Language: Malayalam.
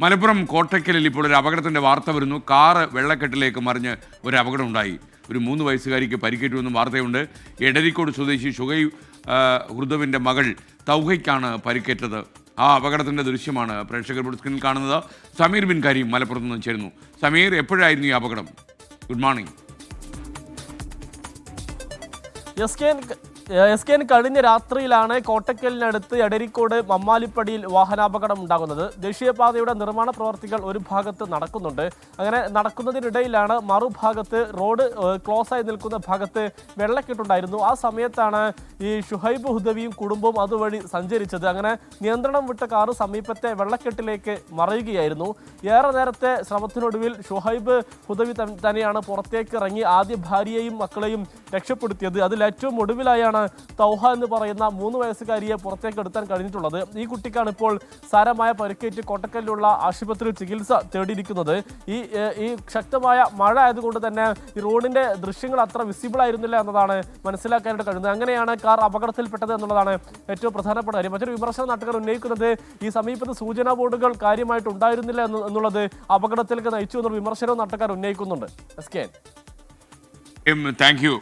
മലപ്പുറം കോട്ടയ്ക്കലിൽ ഇപ്പോൾ ഒരു അപകടത്തിൻ്റെ വാർത്ത വരുന്നു. കാറ് വെള്ളക്കെട്ടിലേക്ക് മറിഞ്ഞ് ഒരു അപകടം ഉണ്ടായി. ഒരു 3 വയസ്സുകാരിക്ക് പരിക്കേറ്റുവെന്നും വാർത്തയുണ്ട്. എടരിക്കോട് സ്വദേശി ഷുഹൈബ് ഹുദവിൻ്റെ മകൾ തൗഹയ്ക്കാണ് പരിക്കേറ്റത്. ആ അപകടത്തിൻ്റെ ദൃശ്യമാണ് പ്രേക്ഷകർ സ്ക്രീനിൽ കാണുന്നത്. സമീർ ബിൻ കരീം മലപ്പുറത്ത് നിന്ന് ചേരുന്നു. സമീർ, എപ്പോഴായിരുന്നു ഈ അപകടം? Good morning. എസ് കെ കഴിഞ്ഞ രാത്രിയിലാണ് കോട്ടക്കലിനടുത്ത് എടരിക്കോട് മമ്മാലിപ്പടിയിൽ വാഹനാപകടം ഉണ്ടാകുന്നത്. ദേശീയപാതയുടെ നിർമ്മാണ പ്രവർത്തികൾ ഒരു ഭാഗത്ത് നടക്കുന്നുണ്ട്. അങ്ങനെ നടക്കുന്നതിനിടയിലാണ് മറുഭാഗത്ത് റോഡ് ക്ലോസ് ആയി നിൽക്കുന്ന ഭാഗത്ത് വെള്ളക്കെട്ടുണ്ടായിരുന്നു. ആ സമയത്താണ് ഈ ഷുഹൈബ് ഹുദവിയും കുടുംബവും അതുവഴി സഞ്ചരിച്ചത്. അങ്ങനെ നിയന്ത്രണം വിട്ട കാറ് സമീപത്തെ വെള്ളക്കെട്ടിലേക്ക് മറയുകയായിരുന്നു. ഏറെ നേരത്തെ ശ്രമത്തിനൊടുവിൽ ഷുഹൈബ് ഹുദവി തന്നെയാണ് പുറത്തേക്ക് ഇറങ്ങി ആദ്യ ഭാര്യയെയും മക്കളെയും രക്ഷപ്പെടുത്തിയത്. അതിൽ ഏറ്റവും ഒടുവിലായാണ് തൗഹ എന്ന് പറയുന്ന 3 വയസ്സുകാരിയെ പുറത്തേക്ക് എടുക്കാൻ കഴിഞ്ഞിട്ടുള്ളത്. ഈ കുട്ടിക്കാണ് ഇപ്പോൾ സാരമായ പരിക്കേറ്റ് കോട്ടക്കലിലുള്ള ആശുപത്രിയിൽ ചികിത്സ തേടിയിരിക്കുന്നത്. ഈ ശക്തമായ മഴ ആയതുകൊണ്ട് തന്നെ ഈ റോഡിന്റെ ദൃശ്യങ്ങൾ അത്ര വിസിബിൾ ആയിരുന്നില്ല എന്നതാണ് മനസ്സിലാക്കാനായിട്ട് കഴിയുന്നത്. അങ്ങനെയാണ് കാർ അപകടത്തിൽപ്പെട്ടത് എന്നുള്ളതാണ് ഏറ്റവും പ്രധാനപ്പെട്ട കാര്യം. മറ്റൊരു വിമർശനം നാട്ടുകാർ ഉന്നയിക്കുന്നത് ഈ സമീപത്ത് സൂചനാ ബോർഡുകൾ കാര്യമായിട്ട് ഉണ്ടായിരുന്നില്ല എന്നുള്ളത് അപകടത്തിലേക്ക് നയിച്ചു എന്നൊരു വിമർശനവും നാട്ടുകാർ ഉന്നയിക്കുന്നുണ്ട്. Thank you.